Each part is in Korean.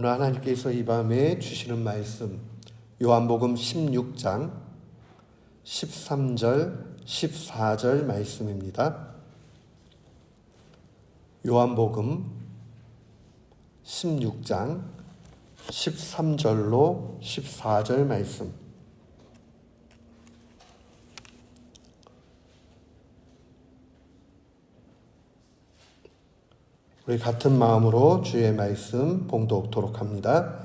오늘 하나님께서 이 밤에 주시는 말씀 요한복음 16장 13절 14절 말씀입니다. 요한복음 16장 13절로 14절 말씀. 우리 같은 마음으로 주의 말씀 봉독토록 합니다.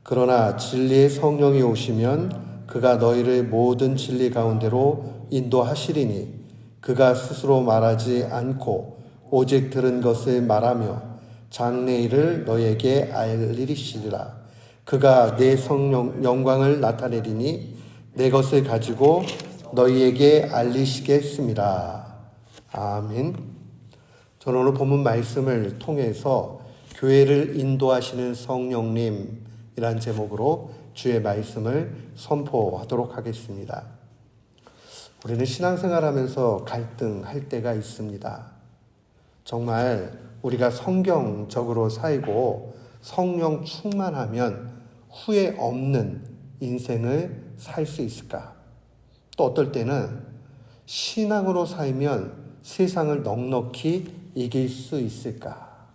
그러나 진리의 성령이 오시면 그가 너희를 모든 진리 가운데로 인도하시리니 그가 스스로 말하지 않고 오직 들은 것을 말하며 장래일을 너희에게 알리시리라. 그가 내 성령 영광을 나타내리니 내 것을 가지고 너희에게 알리시겠습니다. 아멘. 저는 오늘 본문 말씀을 통해서 교회를 인도하시는 성령님이란 제목으로 주의 말씀을 선포하도록 하겠습니다. 우리는 신앙생활하면서 갈등할 때가 있습니다. 정말 우리가 성경적으로 살고 성령 충만하면 후회 없는 인생을 살 수 있을까? 또 어떨 때는 신앙으로 살면 세상을 넉넉히 이길 수 있을까?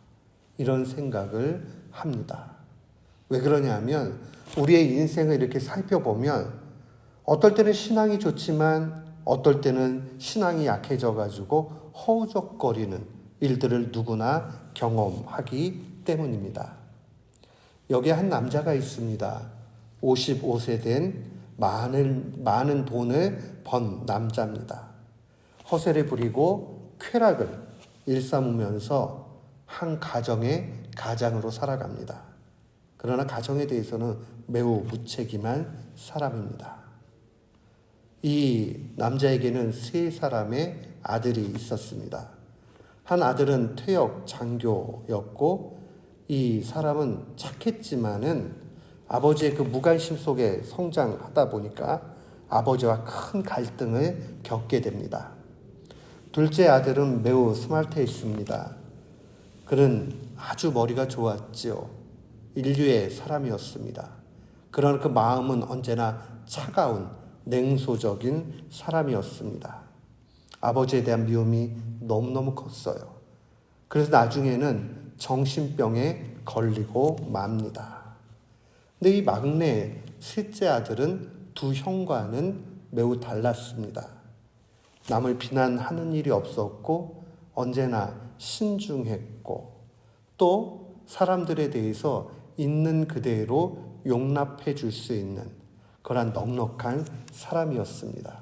이런 생각을 합니다. 왜 그러냐면 우리의 인생을 이렇게 살펴보면 어떨 때는 신앙이 좋지만 어떨 때는 신앙이 약해져가지고 허우적거리는 일들을 누구나 경험하기 때문입니다. 여기에 한 남자가 있습니다. 55세 된 많은 돈을 번 남자입니다. 허세를 부리고 쾌락을 일삼으면서 한 가장으로 살아갑니다. 그러나 가정에 대해서는 매우 무책임한 사람입니다. 이 남자에게는 3사람의 아들이 있었습니다. 한 아들은 퇴역 장교였고 이 사람은 착했지만은 아버지의 그 무관심 속에 성장하다 보니까 아버지와 큰 갈등을 겪게 됩니다. 둘째 아들은 매우 스마트했습니다. 그는 아주 머리가 좋았지요. 인류의 사람이었습니다. 그러나 그 마음은 언제나 차가운 냉소적인 사람이었습니다. 아버지에 대한 미움이 너무너무 컸어요. 그래서 나중에는 정신병에 걸리고 맙니다. 근데 이 막내 셋째 아들은 두 형과는 매우 달랐습니다. 남을 비난하는 일이 없었고 언제나 신중했고 또 사람들에 대해서 있는 그대로 용납해 줄 수 있는 그런 넉넉한 사람이었습니다.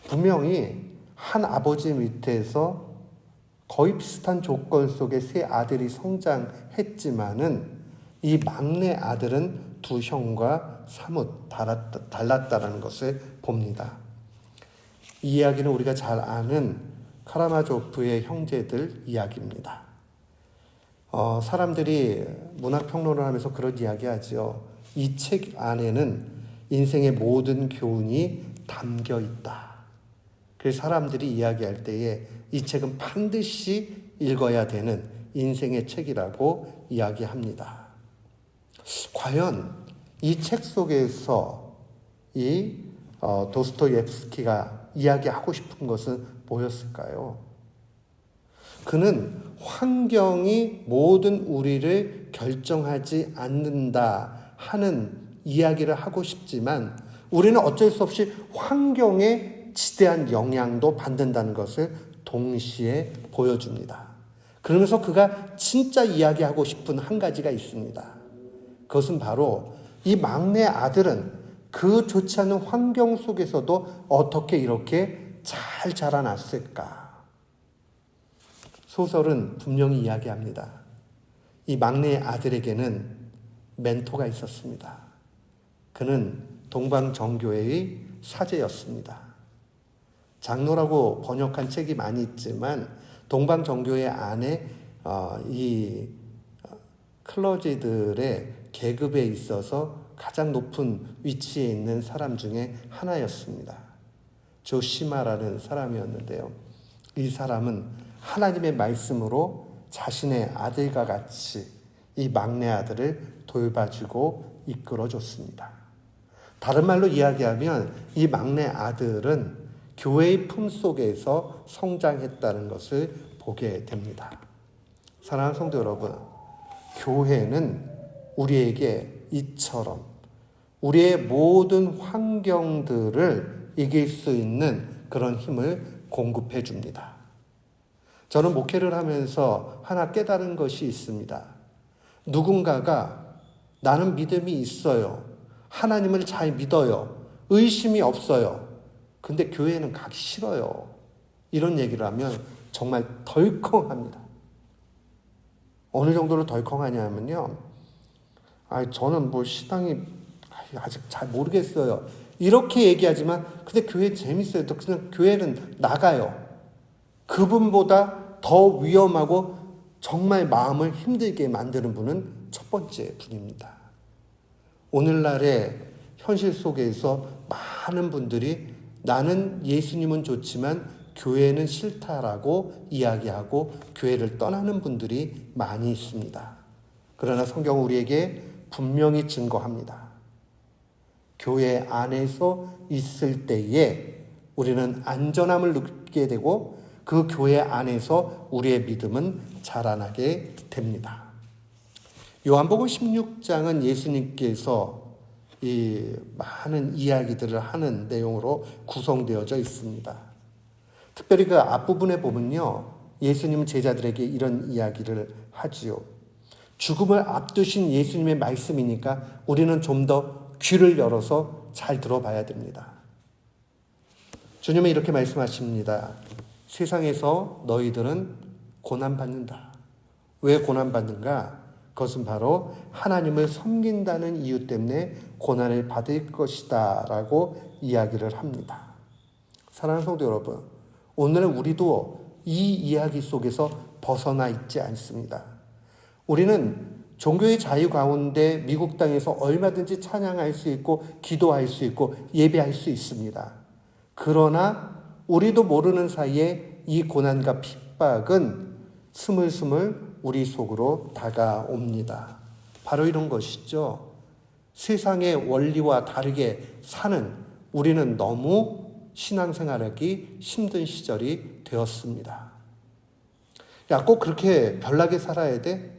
분명히 한 아버지 밑에서 거의 비슷한 조건 속에 3 아들이 성장했지만은 이 막내 아들은 두 형과 사뭇 달랐다는 것을 봅니다. 이 이야기는 우리가 잘 아는 카라마조프의 형제들 이야기입니다. 사람들이 문학평론을 하면서 그런 이야기하죠. 이 책 안에는 인생의 모든 교훈이 담겨 있다. 그래서 사람들이 이야기할 때에 이 책은 반드시 읽어야 되는 인생의 책이라고 이야기합니다. 과연 이 책 속에서 이 도스토옙스키가 이야기하고 싶은 것은 뭐였을까요? 그는 환경이 모든 우리를 결정하지 않는다 하는 이야기를 하고 싶지만 우리는 어쩔 수 없이 환경에 지대한 영향도 받는다는 것을 동시에 보여줍니다. 그러면서 그가 진짜 이야기하고 싶은 한 가지가 있습니다. 그것은 바로 이 막내 아들은 그 좋지 않은 환경 속에서도 어떻게 이렇게 잘 자라났을까? 소설은 분명히 이야기합니다. 이 막내 아들에게는 멘토가 있었습니다. 그는 동방정교회의 사제였습니다. 장로라고 번역한 책이 많이 있지만 동방정교회 안에 이 클러지들의 계급에 있어서 가장 높은 위치에 있는 사람 중에 하나였습니다. 조시마라는 사람이었는데요. 이 사람은 하나님의 말씀으로 자신의 아들과 같이 이 막내 아들을 돌봐주고 이끌어줬습니다. 다른 말로 이야기하면 이 막내 아들은 교회의 품속에서 성장했다는 것을 보게 됩니다. 사랑하는 성도 여러분, 교회는 우리에게 이처럼 우리의 모든 환경들을 이길 수 있는 그런 힘을 공급해 줍니다. 저는 목회를 하면서 하나 깨달은 것이 있습니다. 누군가가 나는 믿음이 있어요. 하나님을 잘 믿어요. 의심이 없어요. 근데 교회는 가기 싫어요. 이런 얘기를 하면 정말 덜컹합니다. 어느 정도로 덜컹하냐면요. 저는 뭐 신앙이 아직 잘 모르겠어요. 이렇게 얘기하지만 근데 교회 재밌어요. 그냥 교회는 나가요. 그분보다 더 위험하고 정말 마음을 힘들게 만드는 분은 첫 번째 분입니다. 오늘날의 현실 속에서 많은 분들이 나는 예수님은 좋지만 교회는 싫다라고 이야기하고 교회를 떠나는 분들이 많이 있습니다. 그러나 성경은 우리에게 분명히 증거합니다. 교회 안에서 있을 때에 우리는 안전함을 느끼게 되고 그 교회 안에서 우리의 믿음은 자라나게 됩니다. 요한복음 16장은 예수님께서 이 많은 이야기들을 하는 내용으로 구성되어져 있습니다. 특별히 그 앞부분에 보면요, 예수님은 제자들에게 이런 이야기를 하지요. 죽음을 앞두신 예수님의 말씀이니까 우리는 좀 더 귀를 열어서 잘 들어봐야 됩니다. 주님은 이렇게 말씀하십니다. 세상에서 너희들은 고난받는다. 왜 고난받는가? 그것은 바로 하나님을 섬긴다는 이유 때문에 고난을 받을 것이다 라고 이야기를 합니다. 사랑하는 성도 여러분, 오늘은 우리도 이 이야기 속에서 벗어나 있지 않습니다. 우리는 종교의 자유 가운데 미국 땅에서 얼마든지 찬양할 수 있고 기도할 수 있고 예배할 수 있습니다. 그러나 우리도 모르는 사이에 이 고난과 핍박은 스물스물 우리 속으로 다가옵니다. 바로 이런 것이죠. 세상의 원리와 다르게 사는 우리는 너무 신앙생활하기 힘든 시절이 되었습니다. 야, 꼭 그렇게 별나게 살아야 돼?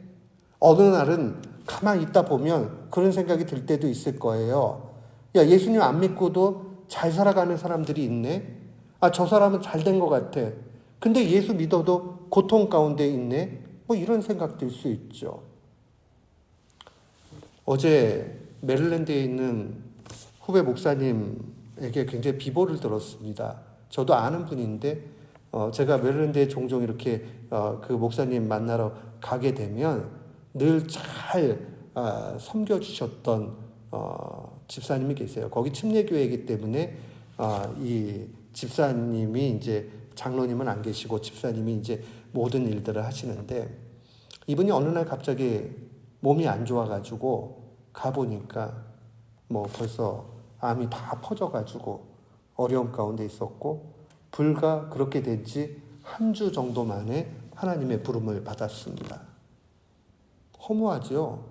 어느 날은 가만히 있다 보면 그런 생각이 들 때도 있을 거예요. 야, 예수님 안 믿고도 잘 살아가는 사람들이 있네? 저 사람은 잘 된 것 같아. 근데 예수 믿어도 고통 가운데 있네? 뭐 이런 생각 들 수 있죠. 어제 메릴랜드에 있는 후배 목사님에게 굉장히 비보를 들었습니다. 저도 아는 분인데 제가 메릴랜드에 종종 이렇게 그 목사님 만나러 가게 되면 늘 잘 섬겨주셨던 집사님이 계세요. 거기 침례교회이기 때문에 이 집사님이 이제 장로님은 안 계시고 집사님이 이제 모든 일들을 하시는데 이분이 어느 날 갑자기 몸이 안 좋아가지고 가보니까 뭐 벌써 암이 다 퍼져가지고 어려움 가운데 있었고 불과 그렇게 된 지 한 주 정도 만에 하나님의 부름을 받았습니다. 허무하죠.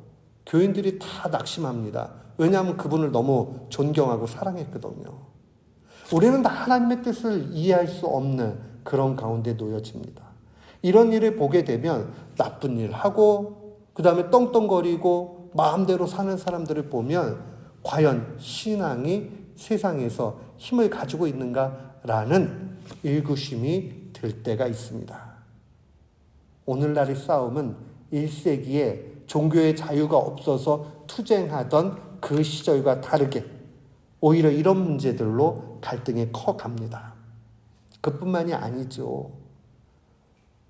교인들이 다 낙심합니다. 왜냐하면 그분을 너무 존경하고 사랑했거든요. 우리는 다 하나님의 뜻을 이해할 수 없는 그런 가운데 놓여집니다. 이런 일을 보게 되면 나쁜 일 하고 그 다음에 떵떵거리고 마음대로 사는 사람들을 보면 과연 신앙이 세상에서 힘을 가지고 있는가라는 의구심이 들 때가 있습니다. 오늘날의 싸움은 1세기에 종교의 자유가 없어서 투쟁하던 그 시절과 다르게 오히려 이런 문제들로 갈등이 커갑니다. 그뿐만이 아니죠.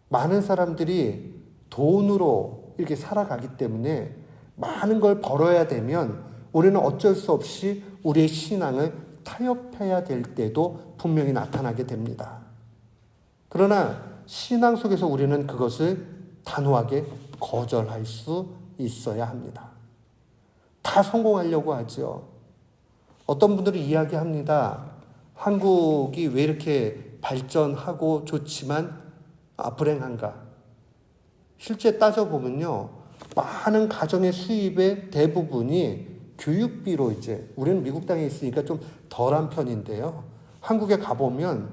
많은 사람들이 돈으로 이렇게 살아가기 때문에 많은 걸 벌어야 되면 우리는 어쩔 수 없이 우리의 신앙을 타협해야 될 때도 분명히 나타나게 됩니다. 그러나 신앙 속에서 우리는 그것을 단호하게 거절할 수 있어야 합니다. 다 성공하려고 하죠. 어떤 분들은 이야기합니다. 한국이 왜 이렇게 발전하고 좋지만 불행한가? 실제 따져보면요. 많은 가정의 수입의 대부분이 교육비로 이제 우리는 미국 땅에 있으니까 좀 덜한 편인데요. 한국에 가보면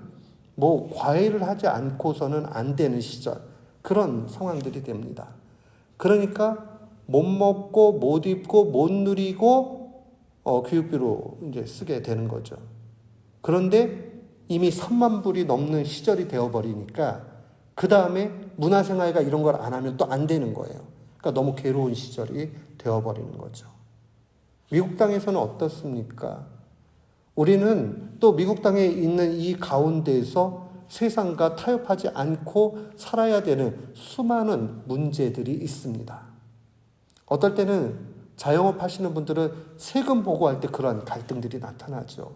뭐 과외를 하지 않고서는 안 되는 시절 그런 상황들이 됩니다. 그러니까 못 먹고 못 입고 못 누리고 교육비로 이제 쓰게 되는 거죠. 그런데 이미 3만 불이 넘는 시절이 되어버리니까 그 다음에 문화생활과 이런 걸 안 하면 또 안 되는 거예요. 그러니까 너무 괴로운 시절이 되어버리는 거죠. 미국 땅에서는 어떻습니까? 우리는 또 미국 땅에 있는 이 가운데에서 세상과 타협하지 않고 살아야 되는 수많은 문제들이 있습니다. 어떨 때는 자영업 하시는 분들은 세금 보고할 때 그런 갈등들이 나타나죠.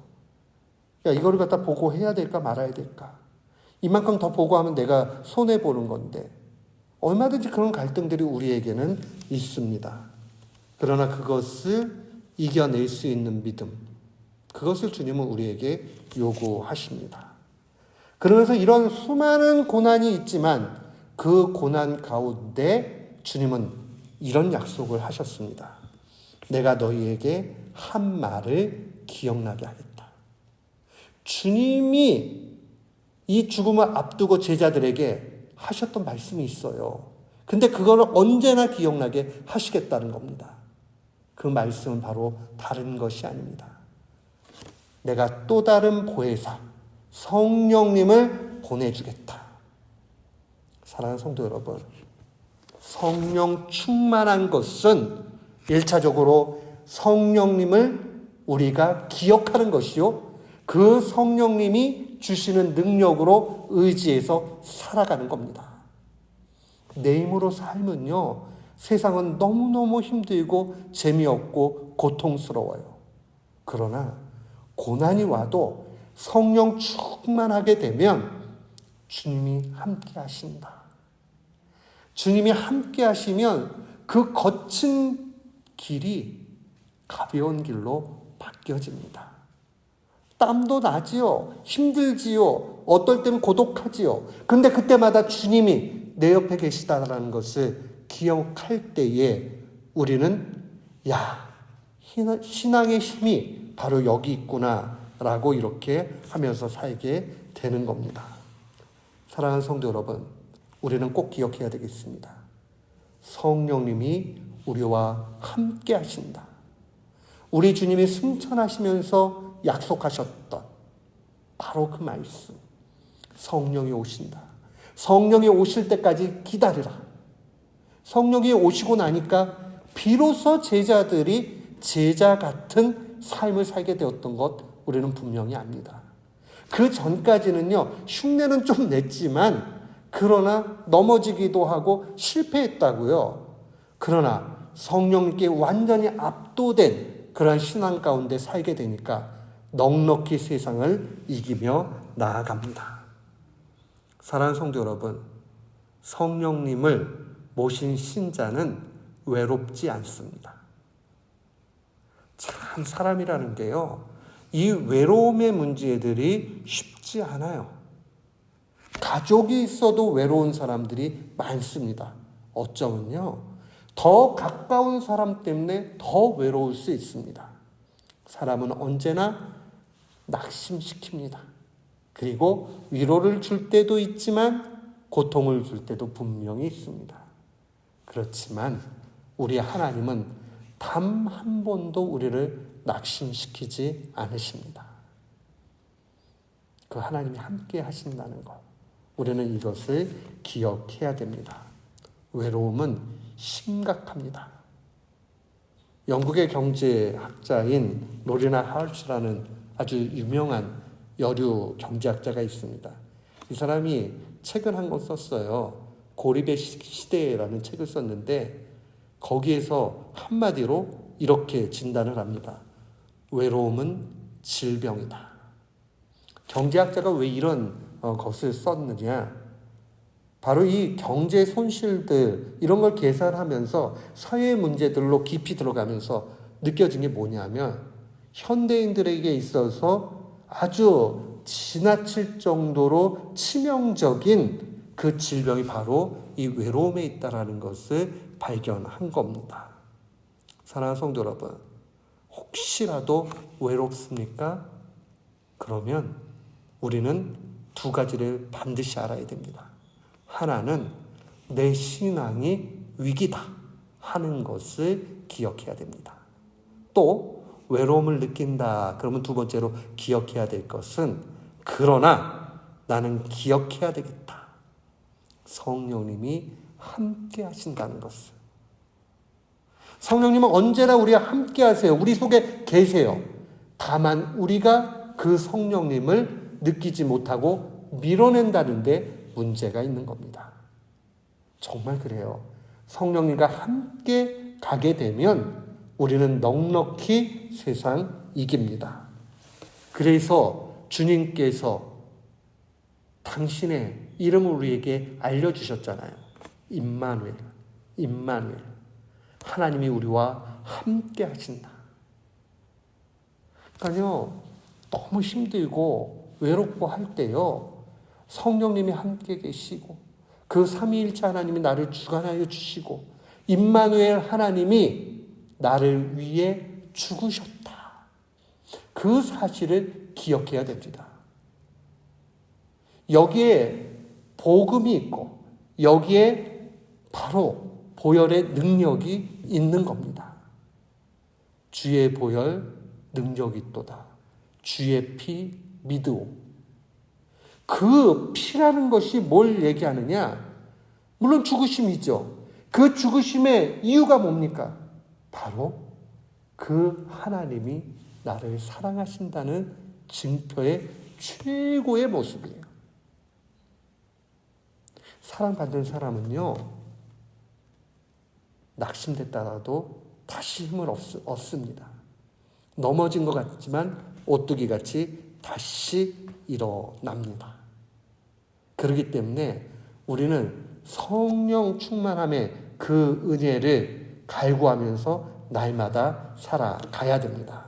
야, 이거를 갖다 보고해야 될까 말아야 될까? 이만큼 더 보고하면 내가 손해보는 건데 얼마든지 그런 갈등들이 우리에게는 있습니다. 그러나 그것을 이겨낼 수 있는 믿음, 그것을 주님은 우리에게 요구하십니다. 그러면서 이런 수많은 고난이 있지만 그 고난 가운데 주님은 이런 약속을 하셨습니다. 내가 너희에게 한 말을 기억나게 하겠다. 주님이 이 죽음을 앞두고 제자들에게 하셨던 말씀이 있어요. 근데 그거를 언제나 기억나게 하시겠다는 겁니다. 그 말씀은 바로 다른 것이 아닙니다. 내가 또 다른 보혜사, 성령님을 보내주겠다. 사랑하는 성도 여러분, 성령 충만한 것은 1차적으로 성령님을 우리가 기억하는 것이요. 그 성령님이 주시는 능력으로 의지해서 살아가는 겁니다. 내 힘으로 살면요, 세상은 너무너무 힘들고 재미없고 고통스러워요. 그러나 고난이 와도 성령 충만하게 되면 주님이 함께 하신다. 주님이 함께 하시면 그 거친 길이 가벼운 길로 바뀌어집니다. 땀도 나지요. 힘들지요. 어떨 때는 고독하지요. 근데 그때마다 주님이 내 옆에 계시다라는 것을 기억할 때에 우리는 신앙의 힘이 바로 여기 있구나라고 이렇게 하면서 살게 되는 겁니다. 사랑하는 성도 여러분, 우리는 꼭 기억해야 되겠습니다. 성령님이 우리와 함께 하신다. 우리 주님이 승천하시면서 약속하셨던 바로 그 말씀. 성령이 오신다. 성령이 오실 때까지 기다리라. 성령이 오시고 나니까 비로소 제자들이 제자 같은 삶을 살게 되었던 것 우리는 분명히 압니다. 그 전까지는요, 흉내는 좀 냈지만 그러나 넘어지기도 하고 실패했다고요. 그러나 성령님께 완전히 압도된 그러한 신앙 가운데 살게 되니까 넉넉히 세상을 이기며 나아갑니다. 사랑하는 성도 여러분, 성령님을 모신 신자는 외롭지 않습니다. 참 사람이라는 게요, 이 외로움의 문제들이 쉽지 않아요. 가족이 있어도 외로운 사람들이 많습니다. 어쩌면요, 더 가까운 사람 때문에 더 외로울 수 있습니다. 사람은 언제나 낙심시킵니다. 그리고 위로를 줄 때도 있지만 고통을 줄 때도 분명히 있습니다. 그렇지만 우리 하나님은 단 한 번도 우리를 낙심시키지 않으십니다. 그 하나님이 함께 하신다는 것, 우리는 이것을 기억해야 됩니다. 외로움은 심각합니다. 영국의 경제학자인 로리나 하울츠라는 아주 유명한 여류 경제학자가 있습니다. 이 사람이 책을 한 권 썼어요. 고립의 시대라는 책을 썼는데 거기에서 한마디로 이렇게 진단을 합니다. 외로움은 질병이다. 경제학자가 왜 이런 것을 썼느냐? 바로 이 경제 손실들 이런 걸 계산하면서 사회 문제들로 깊이 들어가면서 느껴진 게 뭐냐면 현대인들에게 있어서 아주 지나칠 정도로 치명적인 그 질병이 바로 이 외로움에 있다라는 것을 발견한 겁니다. 사랑하는 성도 여러분, 혹시라도 외롭습니까? 그러면 우리는 두 가지를 반드시 알아야 됩니다. 하나는 내 신앙이 위기다 하는 것을 기억해야 됩니다. 또 외로움을 느낀다. 그러면 두 번째로 기억해야 될 것은 그러나 나는 기억해야 되겠다. 성령님이 함께 하신다는 것을. 성령님은 언제나 우리와 함께 하세요. 우리 속에 계세요. 다만 우리가 그 성령님을 느끼지 못하고 밀어낸다는 데 문제가 있는 겁니다. 정말 그래요. 성령님과 함께 가게 되면 우리는 넉넉히 세상 이깁니다. 그래서 주님께서 당신의 이름을 우리에게 알려주셨잖아요. 임마누엘, 임마누엘. 하나님이 우리와 함께 하신다. 그러니까요, 너무 힘들고 외롭고 할 때요, 성령님이 함께 계시고 그 삼위일체 하나님이 나를 주관하여 주시고 임마누엘 하나님이 나를 위해 죽으셨다. 그 사실을 기억해야 됩니다. 여기에 복음이 있고 여기에 바로 보혈의 능력이 있는 겁니다. 주의 보혈 능력이 있도다. 주의 피 믿으오. 그 피라는 것이 뭘 얘기하느냐? 물론 죽으심이죠. 그 죽으심의 이유가 뭡니까? 바로 그 하나님이 나를 사랑하신다는 증표의 최고의 모습이에요. 사랑받는 사람은요, 낙심됐다가도 다시 힘을 얻습니다. 넘어진 것 같지만 오뚜기같이 다시 일어납니다. 그렇기 때문에 우리는 성령 충만함의 그 은혜를 갈구하면서 날마다 살아가야 됩니다.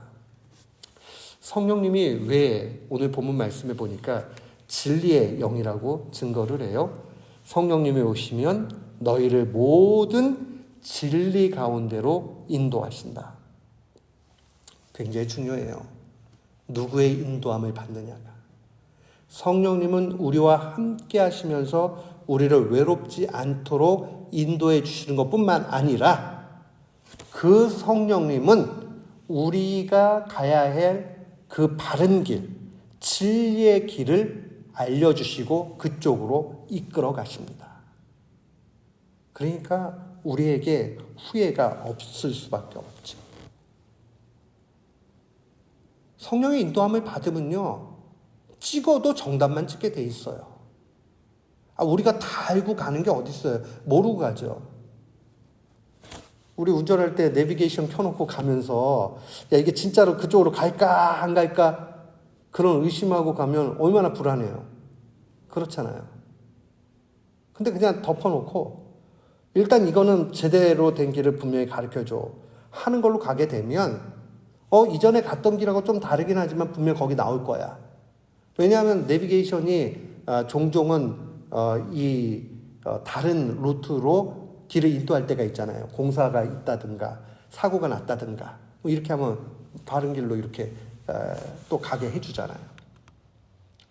성령님이 왜 오늘 본문 말씀에 보니까 진리의 영이라고 증거를 해요? 성령님이 오시면 너희를 모든 진리 가운데로 인도하신다. 굉장히 중요해요. 누구의 인도함을 받느냐가. 성령님은 우리와 함께 하시면서 우리를 외롭지 않도록 인도해 주시는 것뿐만 아니라 그 성령님은 우리가 가야 할 그 바른 길, 진리의 길을 알려주시고 그쪽으로 이끌어 가십니다. 그러니까 우리에게 후회가 없을 수밖에 없죠. 성령의 인도함을 받으면요, 찍어도 정답만 찍게 돼 있어요. 우리가 다 알고 가는 게 어디 있어요? 모르고 가죠. 우리 운전할 때 내비게이션 켜놓고 가면서 야, 이게 진짜로 그쪽으로 갈까 안 갈까 그런 의심하고 가면 얼마나 불안해요. 그렇잖아요. 근데 그냥 덮어놓고 일단 이거는 제대로 된 길을 분명히 가르쳐줘 하는 걸로 가게 되면 이전에 갔던 길하고 좀 다르긴 하지만 분명 거기 나올 거야. 왜냐하면 내비게이션이 종종은 다른 루트로 길을 인도할 때가 있잖아요. 공사가 있다든가 사고가 났다든가 이렇게 하면 다른 길로 이렇게 또 가게 해주잖아요.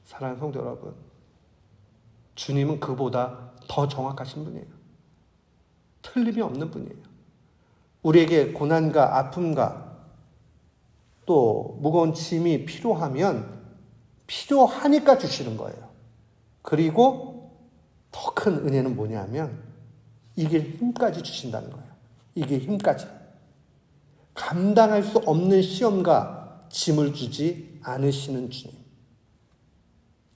사랑하는 성도 여러분, 주님은 그보다 더 정확하신 분이에요. 틀림이 없는 분이에요. 우리에게 고난과 아픔과 또 무거운 짐이 필요하니까 주시는 거예요. 그리고 더 큰 은혜는 뭐냐면 이길 힘까지 주신다는 거예요. 이길 힘까지. 감당할 수 없는 시험과 짐을 주지 않으시는 주님.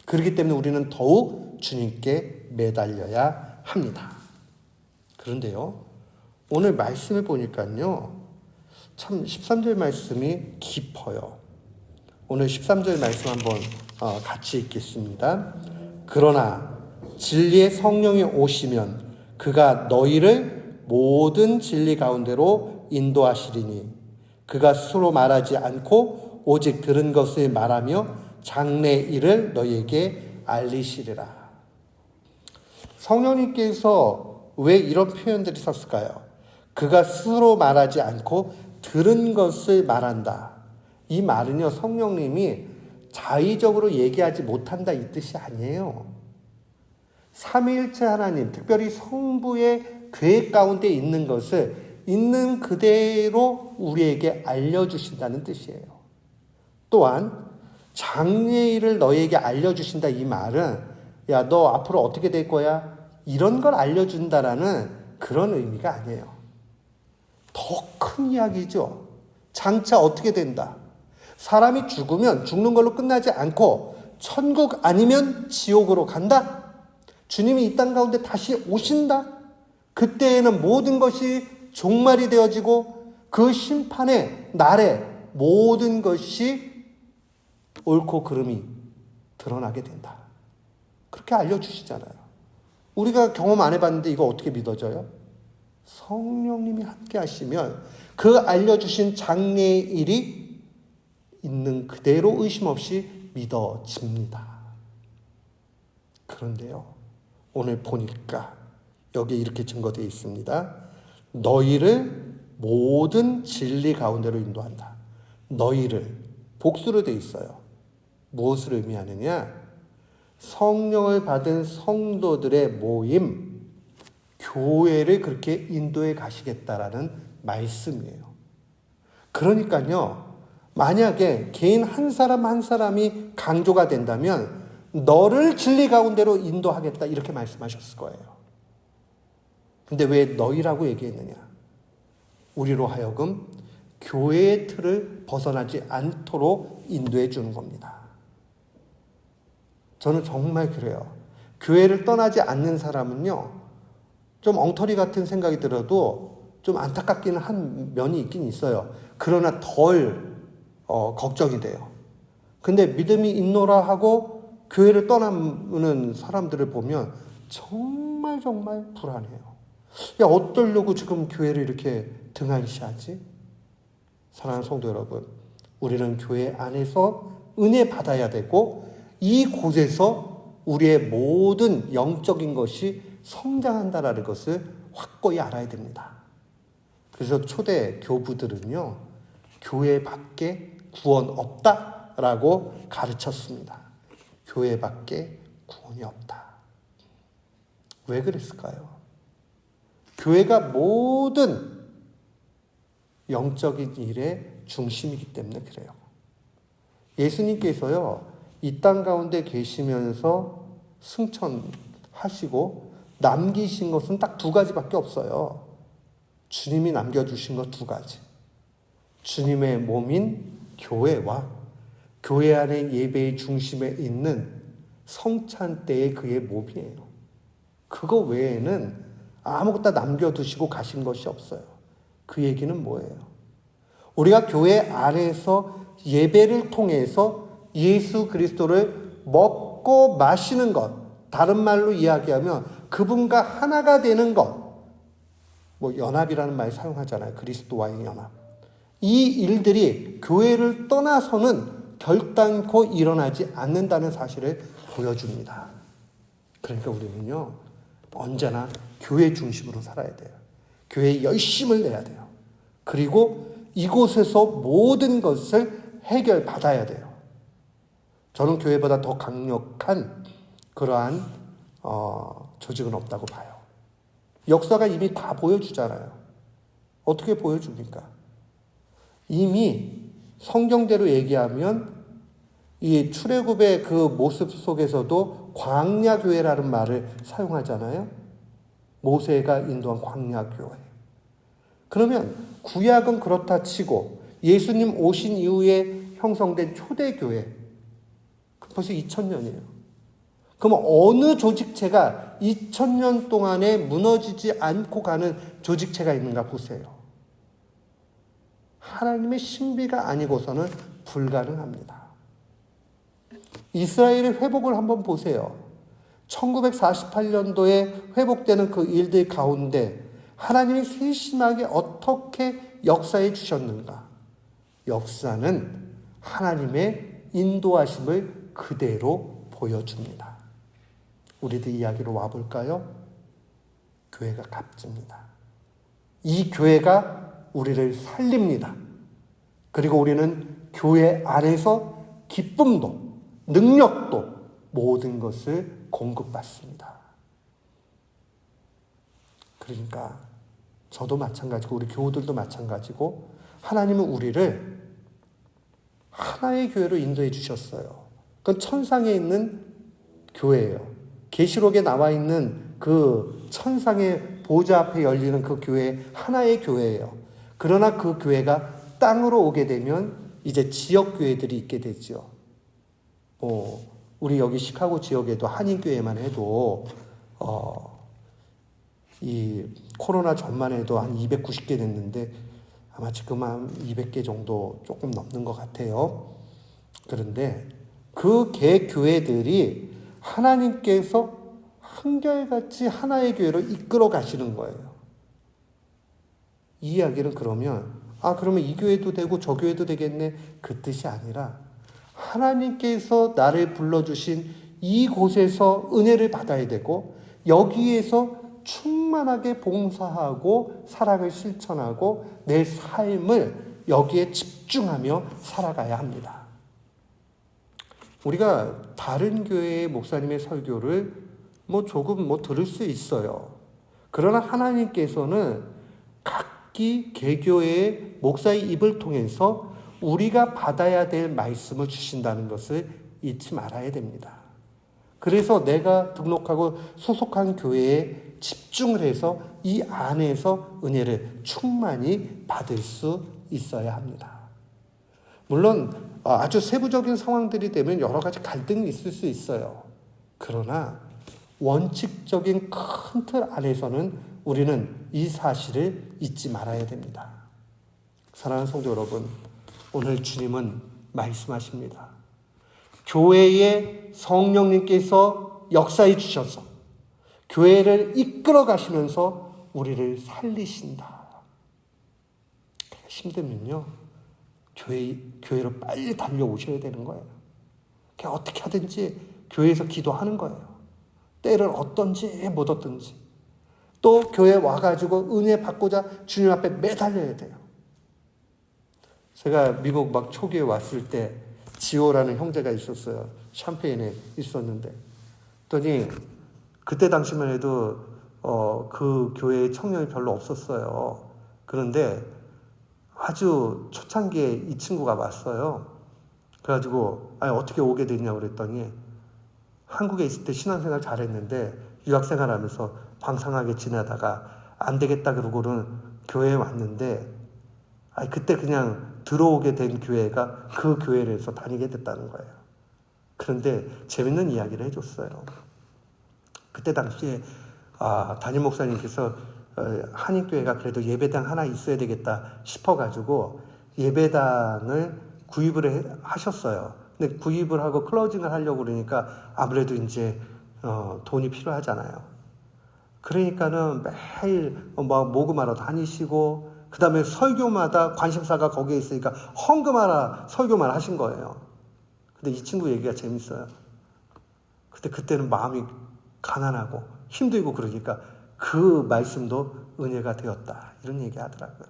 그렇기 때문에 우리는 더욱 주님께 매달려야 합니다. 그런데요, 오늘 말씀을 보니까요, 참 13절 말씀이 깊어요. 오늘 13절 말씀 한번 같이 읽겠습니다. 그러나 진리의 성령이 오시면 그가 너희를 모든 진리 가운데로 인도하시리니 그가 스스로 말하지 않고 오직 들은 것을 말하며 장래 일을 너희에게 알리시리라. 성령님께서 왜 이런 표현들이 썼을까요? 그가 스스로 말하지 않고 들은 것을 말한다. 이 말은요, 성령님이 자의적으로 얘기하지 못한다 이 뜻이 아니에요. 삼위일체 하나님, 특별히 성부의 계획 가운데 있는 것을 있는 그대로 우리에게 알려주신다는 뜻이에요. 또한 장래일을 너에게 알려주신다 이 말은 야, 너 앞으로 어떻게 될 거야? 이런 걸 알려준다라는 그런 의미가 아니에요. 더 큰 이야기죠. 장차 어떻게 된다. 사람이 죽으면 죽는 걸로 끝나지 않고 천국 아니면 지옥으로 간다. 주님이 이 땅 가운데 다시 오신다. 그때에는 모든 것이 종말이 되어지고 그 심판의 날에 모든 것이 옳고 그름이 드러나게 된다. 그렇게 알려주시잖아요. 우리가 경험 안 해봤는데 이거 어떻게 믿어져요? 성령님이 함께 하시면 그 알려주신 장래의 일이 있는 그대로 의심 없이 믿어집니다. 그런데요, 오늘 보니까 여기 이렇게 증거되어 있습니다. 너희를 모든 진리 가운데로 인도한다. 너희를 복수로 되어 있어요. 무엇을 의미하느냐? 성령을 받은 성도들의 모임, 교회를 그렇게 인도해 가시겠다라는 말씀이에요. 그러니까요, 만약에 개인 한 사람 한 사람이 강조가 된다면 너를 진리 가운데로 인도하겠다 이렇게 말씀하셨을 거예요. 근데 왜 너희라고 얘기했느냐? 우리로 하여금 교회의 틀을 벗어나지 않도록 인도해 주는 겁니다. 저는 정말 그래요. 교회를 떠나지 않는 사람은요, 좀 엉터리 같은 생각이 들어도 좀 안타깝기는 한 면이 있긴 있어요. 그러나 덜 걱정이 돼요. 근데 믿음이 있노라 하고 교회를 떠나는 사람들을 보면 정말 불안해요. 야, 어떠려고 지금 교회를 이렇게 등한시하지? 사랑하는 성도 여러분, 우리는 교회 안에서 은혜 받아야 되고 이 곳에서 우리의 모든 영적인 것이 성장한다라는 것을 확고히 알아야 됩니다. 그래서 초대 교부들은요, 교회 밖에 구원 없다라고 가르쳤습니다. 교회 밖에 구원이 없다. 왜 그랬을까요? 교회가 모든 영적인 일의 중심이기 때문에 그래요. 예수님께서요, 이 땅 가운데 계시면서 승천하시고 남기신 것은 딱 두 가지밖에 없어요. 주님이 남겨주신 것 두 가지. 주님의 몸인 교회와 교회 안에 예배의 중심에 있는 성찬때의 그의 몸이에요. 그거 외에는 아무것도 남겨두시고 가신 것이 없어요. 그 얘기는 뭐예요? 우리가 교회 안에서 예배를 통해서 예수 그리스도를 먹고 마시는 것, 다른 말로 이야기하면 그분과 하나가 되는 것, 연합이라는 말 사용하잖아요. 그리스도와의 연합. 이 일들이 교회를 떠나서는 결단코 일어나지 않는다는 사실을 보여줍니다. 그러니까 우리는요, 언제나 교회 중심으로 살아야 돼요. 교회에 열심을 내야 돼요. 그리고 이곳에서 모든 것을 해결받아야 돼요. 저는 교회보다 더 강력한 그러한 조직은 없다고 봐요. 역사가 이미 다 보여주잖아요. 어떻게 보여줍니까? 이미 성경대로 얘기하면 이 출애굽의 그 모습 속에서도 광야교회라는 말을 사용하잖아요. 모세가 인도한 광야교회. 그러면 구약은 그렇다 치고 예수님 오신 이후에 형성된 초대교회, 벌써 2000년이에요. 그럼 어느 조직체가 2000년 동안에 무너지지 않고 가는 조직체가 있는가 보세요. 하나님의 신비가 아니고서는 불가능합니다. 이스라엘의 회복을 한번 보세요. 1948년도에 회복되는 그 일들 가운데 하나님이 세심하게 어떻게 역사해 주셨는가? 역사는 하나님의 인도하심을 그대로 보여줍니다. 우리들 이야기로 와볼까요? 교회가 값집니다. 이 교회가 우리를 살립니다. 그리고 우리는 교회 안에서 기쁨도 능력도 모든 것을 공급받습니다. 그러니까 저도 마찬가지고 우리 교우들도 마찬가지고 하나님은 우리를 하나의 교회로 인도해 주셨어요. 그건 천상에 있는 교회예요. 계시록에 나와 있는 그 천상의 보좌 앞에 열리는 그 교회, 하나의 교회예요. 그러나 그 교회가 땅으로 오게 되면 이제 지역 교회들이 있게 되죠. 우리 여기 시카고 지역에도 한인교회만 해도 이 코로나 전만 해도 한 290개 됐는데 아마 지금 한 200개 정도 조금 넘는 것 같아요. 그런데 그 교회들이 하나님께서 한결같이 하나의 교회로 이끌어 가시는 거예요. 이 이야기는 그러면 그러면 이 교회도 되고 저 교회도 되겠네, 그 뜻이 아니라 하나님께서 나를 불러주신 이곳에서 은혜를 받아야 되고 여기에서 충만하게 봉사하고 사랑을 실천하고 내 삶을 여기에 집중하며 살아가야 합니다. 우리가 다른 교회의 목사님의 설교를 조금 들을 수 있어요. 그러나 하나님께서는 각기 개교의 목사의 입을 통해서 우리가 받아야 될 말씀을 주신다는 것을 잊지 말아야 됩니다. 그래서 내가 등록하고 소속한 교회에 집중을 해서 이 안에서 은혜를 충만히 받을 수 있어야 합니다. 물론 아주 세부적인 상황들이 되면 여러 가지 갈등이 있을 수 있어요. 그러나 원칙적인 큰 틀 안에서는 우리는 이 사실을 잊지 말아야 됩니다. 사랑하는 성도 여러분, 오늘 주님은 말씀하십니다. 교회에 성령님께서 역사해 주셔서 교회를 이끌어 가시면서 우리를 살리신다. 힘들면요, 교회로 빨리 달려오셔야 되는 거예요. 그냥 어떻게 하든지 교회에서 기도하는 거예요. 때를 얻든지 못 얻든지. 또 교회에 와가지고 은혜 받고자 주님 앞에 매달려야 돼요. 제가 미국 초기에 왔을 때 지오라는 형제가 있었어요. 샴페인에 있었는데. 그랬더니 그때 당시만 해도 그 교회에 청년이 별로 없었어요. 그런데 아주 초창기에 이 친구가 왔어요. 그래가지고 어떻게 오게 됐냐고 그랬더니 한국에 있을 때 신앙생활 잘했는데 유학생활하면서 방탕하게 지내다가 안 되겠다 그러고는 교회에 왔는데 그때 그냥 들어오게 된 교회가 그 교회를 해서 다니게 됐다는 거예요. 그런데 재밌는 이야기를 해줬어요. 그때 당시에 담임 목사님께서 한인교회가 그래도 예배당 하나 있어야 되겠다 싶어가지고 예배당을 구입을 하셨어요. 근데 구입을 하고 클로징을 하려고 그러니까 아무래도 이제 돈이 필요하잖아요. 그러니까는 매일 모금하러 다니시고 그 다음에 설교마다 관심사가 거기에 있으니까 헌금하라 설교만 하신 거예요. 근데 이 친구 얘기가 재밌어요. 그때는 마음이 가난하고 힘들고 그러니까 그 말씀도 은혜가 되었다. 이런 얘기 하더라고요.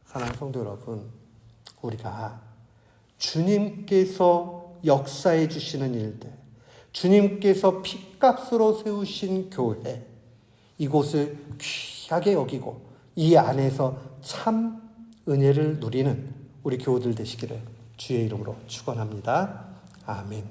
사랑하는 성도 여러분, 우리가 주님께서 역사해 주시는 일들, 주님께서 핏값으로 세우신 교회, 이곳을 귀하게 여기고 이 안에서 참 은혜를 누리는 우리 교우들 되시기를 주의 이름으로 축원합니다. 아멘.